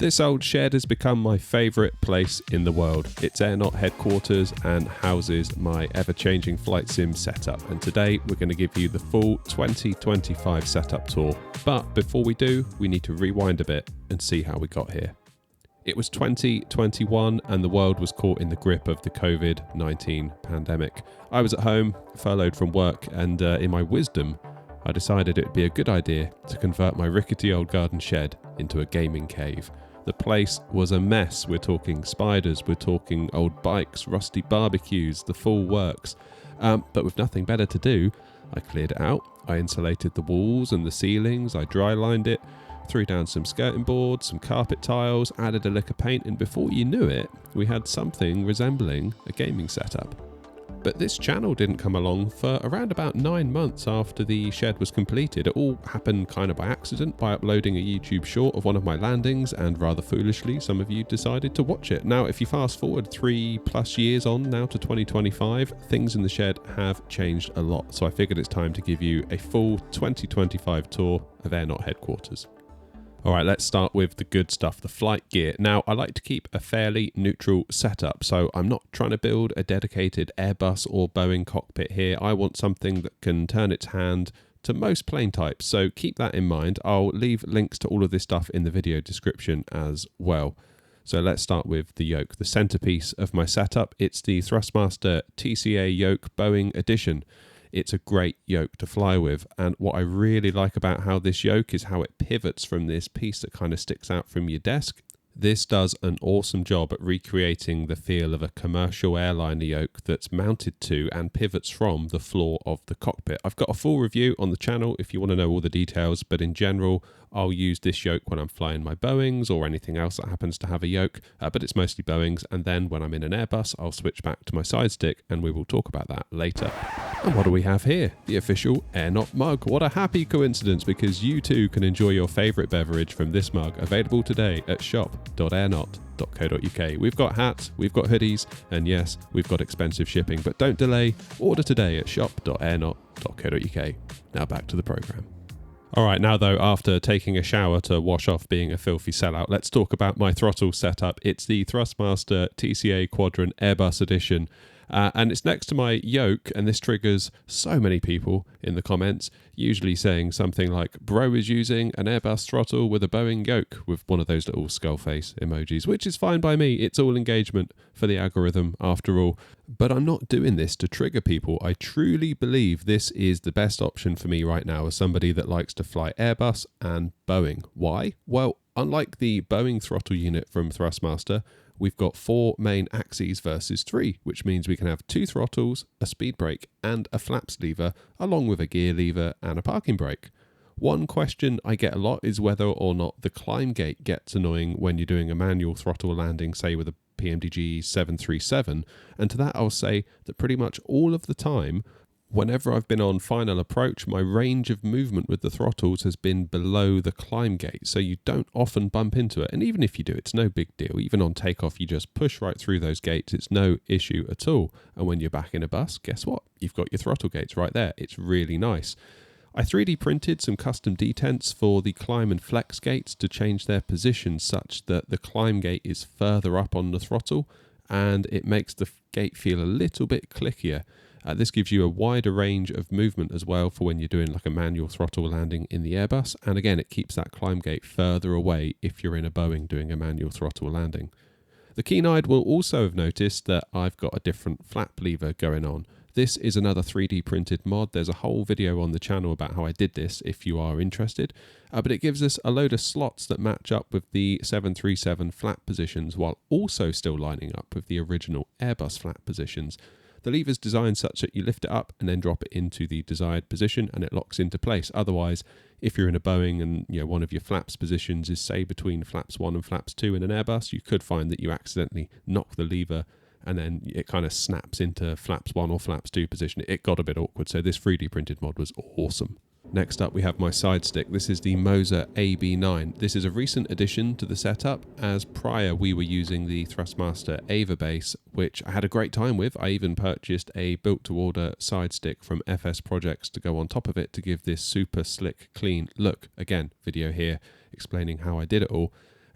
This old shed has become my favourite place in the world. It's AirNOTT headquarters and houses my ever-changing flight sim setup. And today we're going to give you the full 2025 setup tour. But before we do, we need to rewind a bit and see how we got here. It was 2021 and the world was caught in the grip of the COVID-19 pandemic. I was at home, furloughed from work, and in my wisdom, I decided it would be a good idea to convert my rickety old garden shed into a gaming cave. The place was a mess. We're talking spiders, we're talking old bikes, rusty barbecues, the full works. But with nothing better to do, I cleared it out. I insulated the walls and the ceilings, I dry lined it, threw down some skirting boards, some carpet tiles, added a lick of paint, and before you knew it, we had something resembling a gaming setup. But this channel didn't come along for around about 9 months after the shed was completed. It all happened kind of by accident, by uploading a YouTube short of one of my landings, and rather foolishly, some of you decided to watch it. Now, if you fast forward 3+ years on now to 2025, things in the shed have changed a lot. So I figured it's time to give you a full 2025 tour of AirNOTT headquarters. All right, let's start with the good stuff, the flight gear. Now, I like to keep a fairly neutral setup, so I'm not trying to build a dedicated Airbus or Boeing cockpit here. I want something that can turn its hand to most plane types, so keep that in mind. I'll leave links to all of this stuff in the video description as well. So let's start with the yoke, the centerpiece of my setup. It's the Thrustmaster TCA Yoke Boeing Edition. It's a great yoke to fly with, and what I really like about how this yoke is how it pivots from this piece that kind of sticks out from your desk. This does an awesome job at recreating the feel of a commercial airliner yoke that's mounted to and pivots from the floor of the cockpit. I've got a full review on the channel if you want to know all the details, but in general, I'll use this yoke when I'm flying my Boeings or anything else that happens to have a yoke, but it's mostly Boeings, and then when I'm in an Airbus, I'll switch back to my side stick, and we will talk about that later. And what do we have here? The official AirNOTT mug. What a happy coincidence, because you too can enjoy your favourite beverage from this mug, available today at shop.airnott.co.uk. We've got hats, we've got hoodies, and yes, we've got expensive shipping, but don't delay, order today at shop.airnott.co.uk. Now back to the programme. All right, now though, after taking a shower to wash off being a filthy sellout, let's talk about my throttle setup. It's the Thrustmaster TCA Quadrant Airbus Edition. And it's next to my yoke, and this triggers so many people in the comments, usually saying something like, bro is using an Airbus throttle with a Boeing yoke, with one of those little skull face emojis, which is fine by me. It's all engagement for the algorithm after all. But I'm not doing this to trigger people. I truly believe this is the best option for me right now as somebody that likes to fly Airbus and Boeing. Why? Well, unlike the Boeing throttle unit from Thrustmaster, we've got 4 main axes versus 3, which means we can have 2 throttles, a speed brake, and a flaps lever, along with a gear lever and a parking brake. One question I get a lot is whether or not the climb gate gets annoying when you're doing a manual throttle landing, say with a PMDG 737, and to that I'll say that pretty much all of the time, whenever I've been on final approach, my range of movement with the throttles has been below the climb gate, so you don't often bump into it. And even if you do, it's no big deal. Even on takeoff, you just push right through those gates. It's no issue at all. And when you're back in a bus, guess what? You've got your throttle gates right there. It's really nice. I 3D printed some custom detents for the climb and flex gates to change their position such that the climb gate is further up on the throttle, and it makes the gate feel a little bit clickier. This gives you a wider range of movement as well for when you're doing like a manual throttle landing in the Airbus. And again, it keeps that climb gate further away if you're in a Boeing doing a manual throttle landing. The keen-eyed will also have noticed that I've got a different flap lever going on. This is another 3D printed mod. There's a whole video on the channel about how I did this if you are interested. But it gives us a load of slots that match up with the 737 flap positions while also still lining up with the original Airbus flap positions. The lever is designed such that you lift it up and then drop it into the desired position and it locks into place. Otherwise, if you're in a Boeing and one of your flaps positions is say between flaps 1 and flaps 2 in an Airbus, you could find that you accidentally knock the lever and then it kind of snaps into flaps 1 or flaps 2 position. It got a bit awkward, so this 3D printed mod was awesome. Next up we have my side stick. This is the Moser AB9. This is a recent addition to the setup, as prior we were using the Thrustmaster Ava base, which I had a great time with. I even purchased a built-to-order side stick from FS Projects to go on top of it to give this super slick, clean look. Again, video here explaining how I did it all.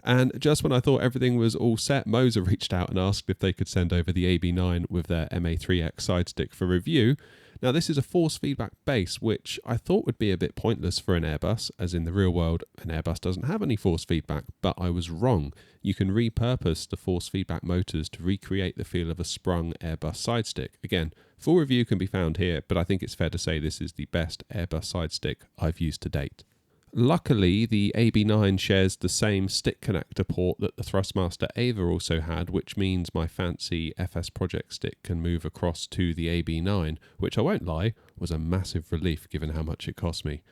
And just when I thought everything was all set, Moser reached out and asked if they could send over the AB9 with their MA3X side stick for review. Now, this is a force feedback base, which I thought would be a bit pointless for an Airbus, as in the real world, an Airbus doesn't have any force feedback, but I was wrong. You can repurpose the force feedback motors to recreate the feel of a sprung Airbus side stick. Again, full review can be found here, but I think it's fair to say this is the best Airbus side stick I've used to date. Luckily, the AB9 shares the same stick connector port that the Thrustmaster Ava also had, which means my fancy FS project stick can move across to the AB9, which I won't lie, was a massive relief given how much it cost me.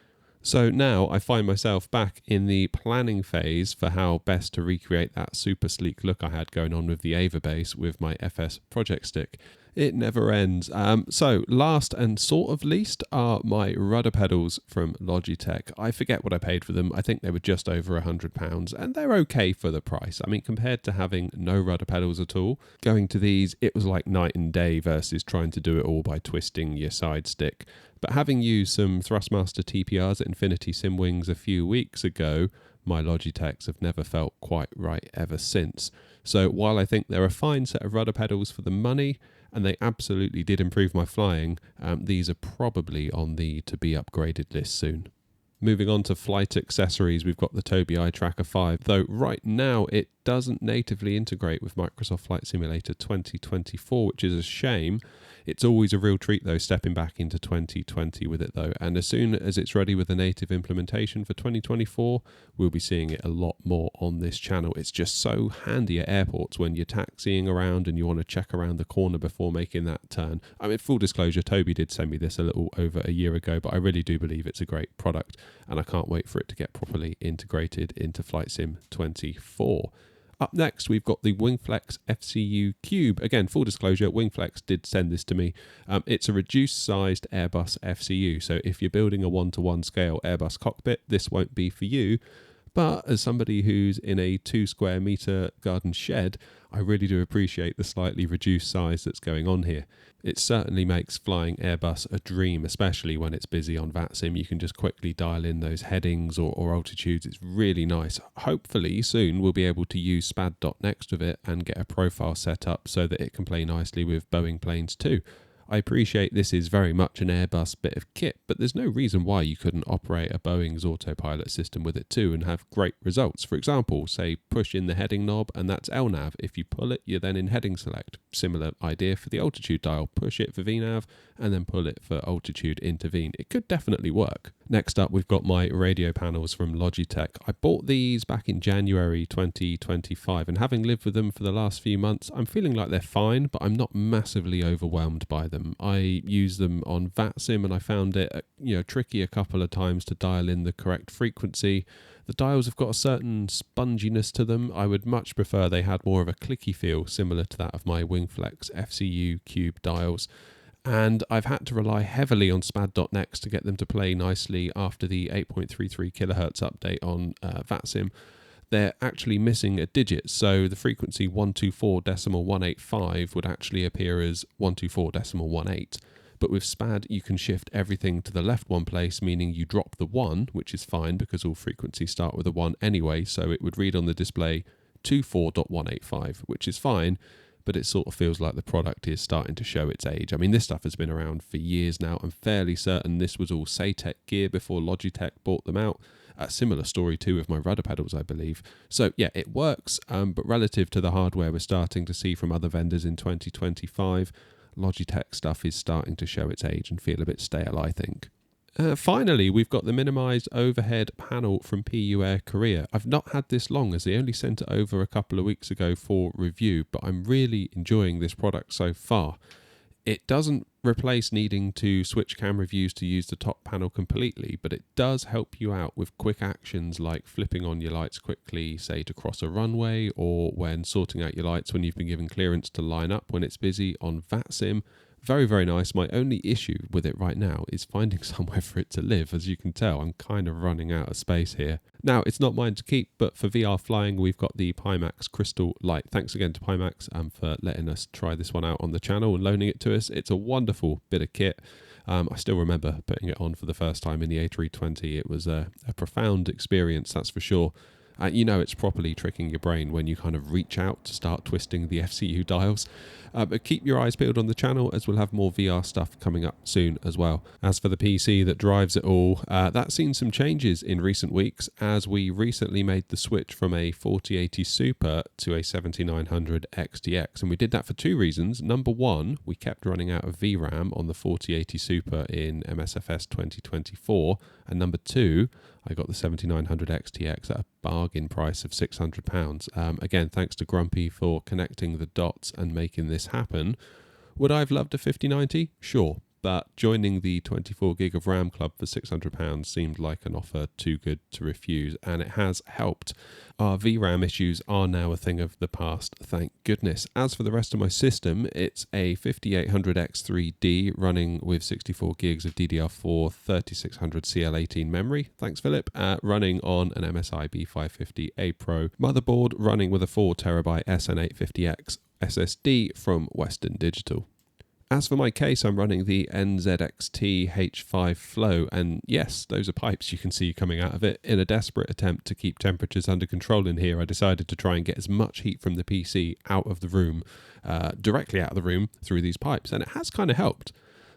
So now I find myself back in the planning phase for how best to recreate that super sleek look I had going on with the Ava base with my FS project stick. It never ends. So last and sort of least are my rudder pedals from Logitech. I forget what I paid for them. I think they were just over £100, and they're okay for the price. I mean, compared to having no rudder pedals at all, going to these, it was like night and day versus trying to do it all by twisting your side stick. But having used some Thrustmaster TPRs at Infinity Simwings a few weeks ago, my Logitechs have never felt quite right ever since. So while I think they're a fine set of rudder pedals for the money, and they absolutely did improve my flying, these are probably on the to be upgraded list soon. Moving on to flight accessories, we've got the Tobii Eye Tracker 5, though right now it doesn't natively integrate with Microsoft Flight Simulator 2024, which is a shame. It's always a real treat though stepping back into 2020 with it though, and as soon as it's ready with a native implementation for 2024, we'll be seeing it a lot more on this channel. It's just so handy at airports when you're taxiing around and you want to check around the corner before making that turn. I mean, full disclosure, Tobii did send me this a little over a year ago, but I really do believe it's a great product and I can't wait for it to get properly integrated into Flight Sim 24. Up next, we've got the Wingflex FCU Cube. Again, full disclosure, Wingflex did send this to me. It's a reduced-sized Airbus FCU, so if you're building a one-to-one scale Airbus cockpit, this won't be for you. But as somebody who's in a 2 square metre garden shed, I really do appreciate the slightly reduced size that's going on here. It certainly makes flying Airbus a dream, especially when it's busy on VATSIM. You can just quickly dial in those headings or altitudes. It's really nice. Hopefully soon we'll be able to use SPAD next with it and get a profile set up so that it can play nicely with Boeing planes too. I appreciate this is very much an Airbus bit of kit, but there's no reason why you couldn't operate a Boeing's autopilot system with it too and have great results. For example, say push in the heading knob and that's LNAV. If you pull it, you're then in heading select. Similar idea for the altitude dial. Push it for VNAV and then pull it for altitude intervene. It could definitely work. Next up, we've got my radio panels from Logitech. I bought these back in January 2025, and having lived with them for the last few months, I'm feeling like they're fine, but I'm not massively overwhelmed by them. I use them on VATSIM, and I found it tricky a couple of times to dial in the correct frequency. The dials have got a certain sponginess to them. I would much prefer they had more of a clicky feel, similar to that of my Wingflex FCU Cube dials. And I've had to rely heavily on SPAD.next to get them to play nicely after the 8.33 kilohertz update on VATSIM. They're actually missing a digit, so the frequency 124.185 would actually appear as 124.18. But with SPAD, you can shift everything to the left one place, meaning you drop the 1, which is fine because all frequencies start with a 1 anyway, so it would read on the display 24.185, which is fine. But it sort of feels like the product is starting to show its age. I mean, this stuff has been around for years now. I'm fairly certain this was all Saytech gear before Logitech bought them out. A similar story too with my rudder pedals, I believe. So yeah, it works, but relative to the hardware we're starting to see from other vendors in 2025, Logitech stuff is starting to show its age and feel a bit stale, I think. Finally, we've got the minimised overhead panel from PU Air Korea. I've not had this long as they only sent it over a couple of weeks ago for review, but I'm really enjoying this product so far. It doesn't replace needing to switch camera views to use the top panel completely, but it does help you out with quick actions like flipping on your lights quickly, say to cross a runway, or when sorting out your lights when you've been given clearance to line up when it's busy on VATSIM. Very, very nice. My only issue with it right now is finding somewhere for it to live. As you can tell, I'm kind of running out of space here. Now, it's not mine to keep, but for VR flying, we've got the Pimax Crystal Light. Thanks again to Pimax for letting us try this one out on the channel and loaning it to us. It's a wonderful bit of kit. I still remember putting it on for the first time in the A320. It was a profound experience, that's for sure. It's properly tricking your brain when you kind of reach out to start twisting the FCU dials. But keep your eyes peeled on the channel, as we'll have more VR stuff coming up soon as well. As for the PC that drives it all, that's seen some changes in recent weeks, as we recently made the switch from a 4080 Super to a 7900 XTX. And we did that for two reasons. Number one, we kept running out of VRAM on the 4080 Super in MSFS 2024. And number two, I got the 7900 XTX at a bargain price of £600. Again, thanks to Grumpy for connecting the dots and making this happen. Would I have loved a 5090? Sure. But joining the 24 gig of RAM club for £600 seemed like an offer too good to refuse, and it has helped. Our VRAM issues are now a thing of the past, thank goodness. As for the rest of my system, it's a 5800X3D running with 64 gigs of DDR4 3600 CL18 memory, thanks Philip, running on an MSI B550A Pro motherboard, running with a 4TB SN850X SSD from Western Digital. As for my case, I'm running the NZXT H5 Flow, and yes, those are pipes you can see coming out of it. In a desperate attempt to keep temperatures under control in here, I decided to try and get as much heat from the PC out of the room, directly out of the room through these pipes, and it has kind of helped.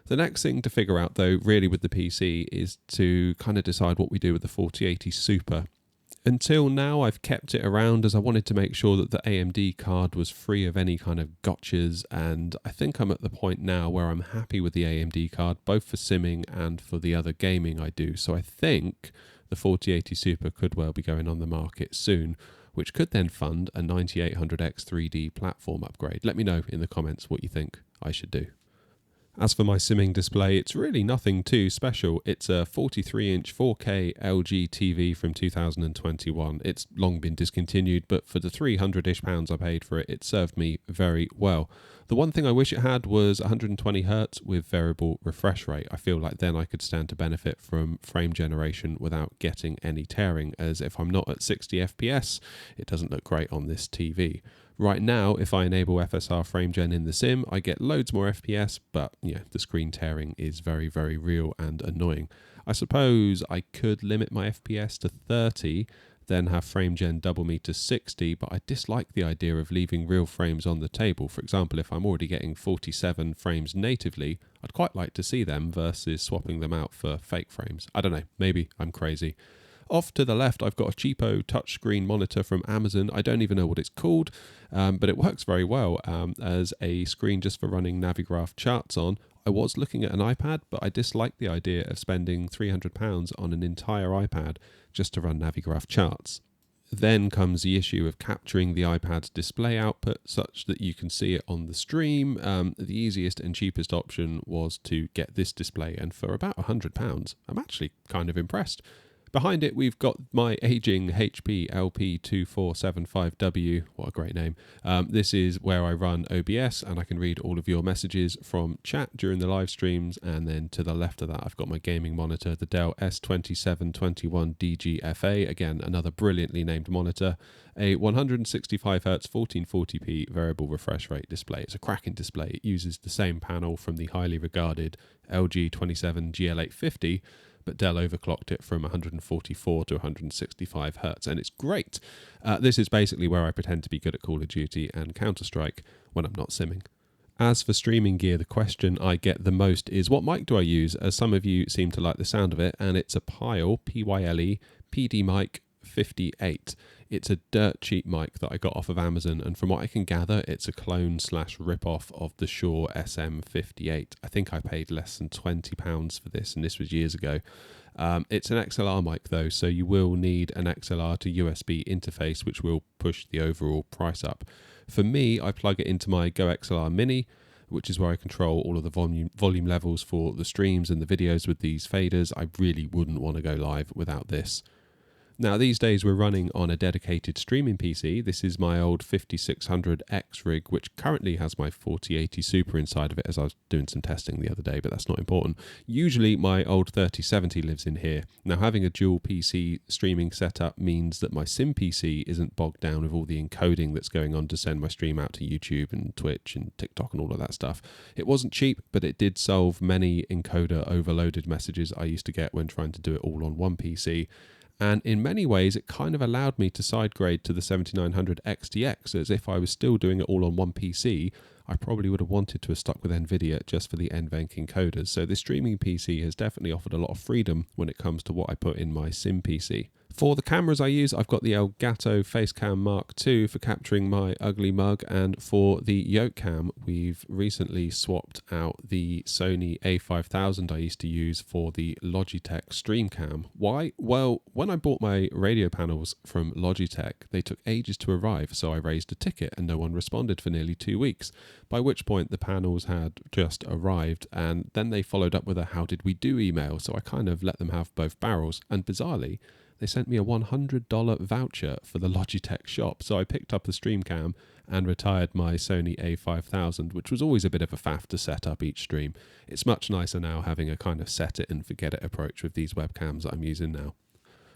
The next thing to figure out, though, really with the PC, is to kind of decide what we do with the 4080 Super. Until now, I've kept it around as I wanted to make sure that the AMD card was free of any kind of gotchas, and I think I'm at the point now where I'm happy with the AMD card, both for simming and for the other gaming I do. So I think the 4080 Super could well be going on the market soon, which could then fund a 9800X 3D platform upgrade. Let me know in the comments what you think I should do. As for my simming display, it's really nothing too special. It's a 43-inch 4K LG TV from 2021. It's long been discontinued, but for the £300-ish I paid for it, it served me very well. The one thing I wish it had was 120Hz with variable refresh rate. I feel like then I could stand to benefit from frame generation without getting any tearing, as if I'm not at 60 FPS, it doesn't look great on this TV. Right now, if I enable FSR frame gen in the sim, I get loads more FPS, but the screen tearing is very, very real and annoying. I suppose I could limit my FPS to 30, then have frame gen double me to 60, but I dislike the idea of leaving real frames on the table. For example, if I'm already getting 47 frames natively, I'd quite like to see them versus swapping them out for fake frames. I don't know, maybe I'm crazy. Off to the left, I've got a cheapo touchscreen monitor from Amazon. I don't even know what it's called, but it works very well as a screen just for running Navigraph charts on. I was looking at an iPad, but I dislike the idea of spending £300 on an entire iPad just to run Navigraph charts. Then comes the issue of capturing the iPad's display output such that you can see it on the stream. The easiest and cheapest option was to get this display, and for about £100, I'm actually kind of impressed. Behind it, we've got my aging HP LP2475W. What a great name. This is where I run OBS, and I can read all of your messages from chat during the live streams. And then to the left of that, I've got my gaming monitor, the Dell S2721DGFA. Again, another brilliantly named monitor. A 165Hz 1440p variable refresh rate display. It's a cracking display. It uses the same panel from the highly regarded LG 27 GL850, but Dell overclocked it from 144 to 165 Hz, and it's great. This is basically where I pretend to be good at Call of Duty and Counter-Strike when I'm not simming. As for streaming gear, the question I get the most is, what mic do I use? As some of you seem to like the sound of it, and it's a Pyle, P-Y-L-E, PD mic 58. It's a dirt cheap mic that I got off of Amazon, and from what I can gather, it's a clone/rip-off of the Shure SM58. I think I paid less than £20 for this, and this was years ago. It's an XLR mic though, so you will need an XLR to USB interface, which will push the overall price up. For me, I plug it into my Go XLR Mini, which is where I control all of the volume levels for the streams and the videos with these faders. I really wouldn't want to go live without this. Now, these days we're running on a dedicated streaming PC. This is my old 5600X rig, which currently has my 4080 Super inside of it, as I was doing some testing the other day, but that's not important. Usually my old 3070 lives in here. Now, having a dual PC streaming setup means that my sim PC isn't bogged down with all the encoding that's going on to send my stream out to YouTube and Twitch and TikTok and all of that stuff. It wasn't cheap, but it did solve many encoder overloaded messages I used to get when trying to do it all on one PC. And in many ways, it kind of allowed me to side grade to the 7900 XTX, as if I was still doing it all on one PC, I probably would have wanted to have stuck with NVIDIA just for the NVENC encoders. So this streaming PC has definitely offered a lot of freedom when it comes to what I put in my sim PC. For the cameras I use, I've got the Elgato Facecam Mark II for capturing my ugly mug, and for the Yoke cam, we've recently swapped out the Sony A5000 I used to use for the Logitech Streamcam. Why? Well, when I bought my radio panels from Logitech, they took ages to arrive, so I raised a ticket and no one responded for nearly 2 weeks, by which point the panels had just arrived, and then they followed up with a "how did we do" email, so I kind of let them have both barrels, and bizarrely, they sent me a $100 voucher for the Logitech shop, so I picked up the Streamcam and retired my Sony A5000, which was always a bit of a faff to set up each stream. It's much nicer now having a kind of set it and forget it approach with these webcams that I'm using now.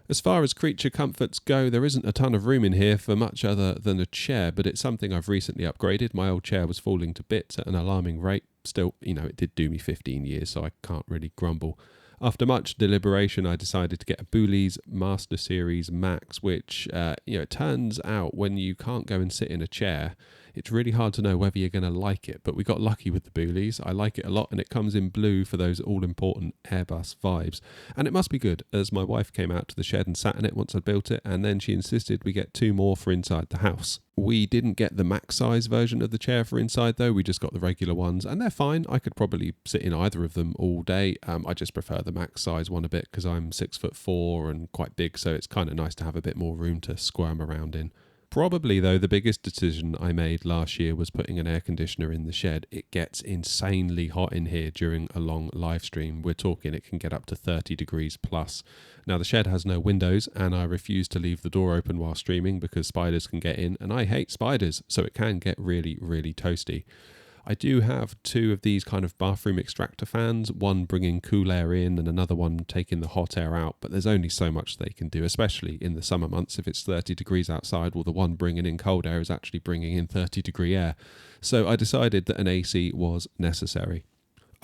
As far as creature comforts go, there isn't a ton of room in here for much other than a chair, but it's something I've recently upgraded. My old chair was falling to bits at an alarming rate. Still, it did do me 15 years, so I can't really grumble. After much deliberation, I decided to get a Booley's Master Series Max, which, it turns out when you can't go and sit in a chair, it's really hard to know whether you're going to like it. But we got lucky with the Booley's. I like it a lot, and it comes in blue for those all-important Airbus vibes. And it must be good, as my wife came out to the shed and sat in it once I'd built it, and then she insisted we get 2 more for inside the house. We didn't get the max size version of the chair for inside though, we just got the regular ones, and they're fine. I could probably sit in either of them all day. I just prefer the max size one a bit because I'm 6'4" and quite big, so it's kind of nice to have a bit more room to squirm around in. Probably, though, the biggest decision I made last year was putting an air conditioner in the shed. It gets insanely hot in here during a long live stream. We're talking it can get up to 30 degrees plus. Now, the shed has no windows, and I refuse to leave the door open while streaming because spiders can get in, and I hate spiders, so it can get really, really toasty. I do have 2 of these kind of bathroom extractor fans, one bringing cool air in and another one taking the hot air out, but there's only so much they can do, especially in the summer months if it's 30 degrees outside, while the one bringing in cold air is actually bringing in 30-degree air. So I decided that an AC was necessary.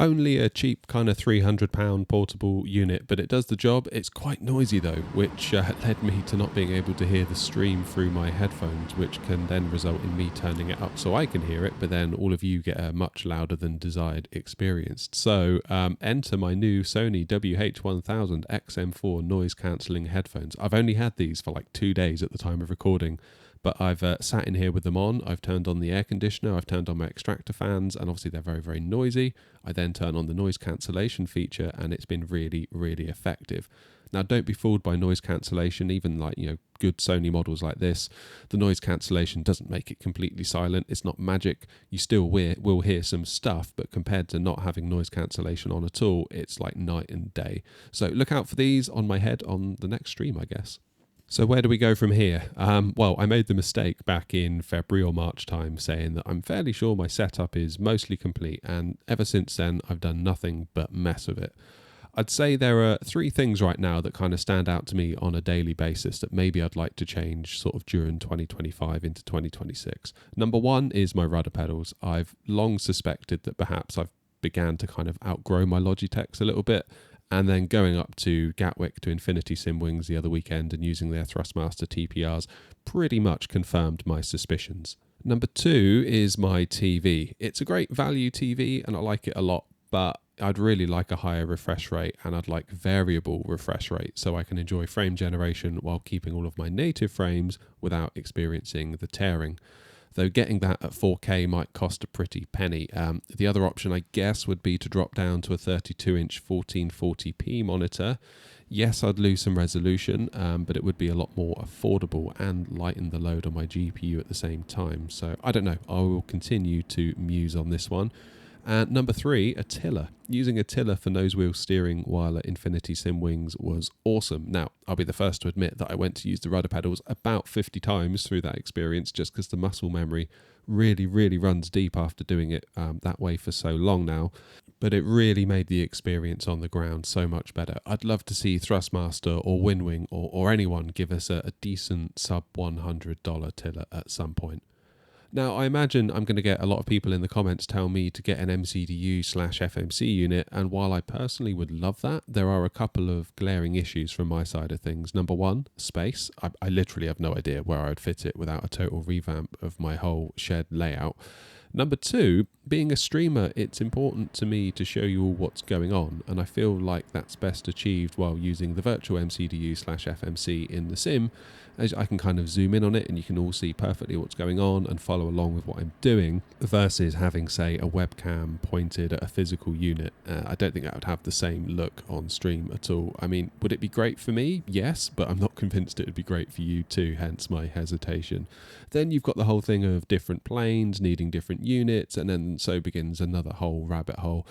Only a cheap kind of £300 portable unit, but it does the job. It's quite noisy though, which led me to not being able to hear the stream through my headphones, which can then result in me turning it up so I can hear it, but then all of you get a much louder than desired experience. So enter my new Sony WH-1000 XM4 noise cancelling headphones. I've only had these for like 2 days at the time of recording, but I've sat in here with them on. I've turned on the air conditioner, I've turned on my extractor fans, and obviously they're very, very noisy. I then turn on the noise cancellation feature, and it's been really, really effective. Now, don't be fooled by noise cancellation. Even like, good Sony models like this, the noise cancellation doesn't make it completely silent. It's not magic. You still will hear some stuff, but compared to not having noise cancellation on at all, it's like night and day. So look out for these on my head on the next stream, I guess. So where do we go from here? Well, I made the mistake back in February or March time saying that I'm fairly sure my setup is mostly complete, and ever since then I've done nothing but mess with it. I'd say there are 3 things right now that kind of stand out to me on a daily basis that maybe I'd like to change sort of during 2025 into 2026. Number 1 is my rudder pedals. I've long suspected that perhaps I've began to kind of outgrow my Logitechs a little bit, and then going up to Gatwick to Infinity Simwings the other weekend and using their Thrustmaster TPRs pretty much confirmed my suspicions. Number 2 is my TV. It's a great value TV and I like it a lot, but I'd really like a higher refresh rate, and I'd like variable refresh rate so I can enjoy frame generation while keeping all of my native frames without experiencing the tearing. Though getting that at 4K might cost a pretty penny. The other option, I guess, would be to drop down to a 32-inch 1440p monitor. Yes, I'd lose some resolution, but it would be a lot more affordable and lighten the load on my GPU at the same time. So I don't know. I will continue to muse on this one. And number 3, a tiller. Using a tiller for nose wheel steering while at Infinity Simwings was awesome. Now, I'll be the first to admit that I went to use the rudder pedals about 50 times through that experience just because the muscle memory really, really runs deep after doing it that way for so long now. But it really made the experience on the ground so much better. I'd love to see Thrustmaster or Winwing or anyone give us a decent sub $100 tiller at some point. Now, I imagine I'm going to get a lot of people in the comments tell me to get an MCDU/FMC unit, and while I personally would love that, there are a couple of glaring issues from my side of things. Number one, space. I literally have no idea where I would fit it without a total revamp of my whole shed layout. Number two, being a streamer, it's important to me to show you all what's going on, and I feel like that's best achieved while using the virtual MCDU/FMC in the sim, as I can kind of zoom in on it and you can all see perfectly what's going on and follow along with what I'm doing, versus having, say, a webcam pointed at a physical unit. I don't think that would have the same look on stream at all. I mean, would it be great for me? Yes, but I'm not convinced it would be great for you too, hence my hesitation. Then you've got the whole thing of different planes needing different units, and then so begins another whole rabbit hole.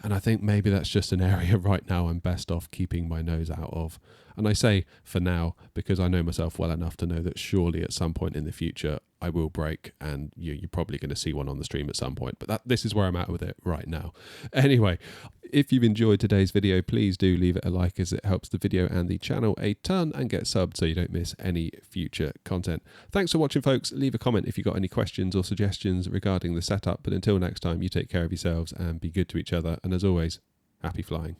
And I think maybe that's just an area right now I'm best off keeping my nose out of. And I say for now because I know myself well enough to know that surely at some point in the future I will break, and you're probably going to see one on the stream at some point. But this is where I'm at with it right now. Anyway, if you've enjoyed today's video, please do leave it a like, as it helps the video and the channel a ton, and get subbed so you don't miss any future content. Thanks for watching, folks. Leave a comment if you've got any questions or suggestions regarding the setup. But until next time, you take care of yourselves and be good to each other. And as always, happy flying.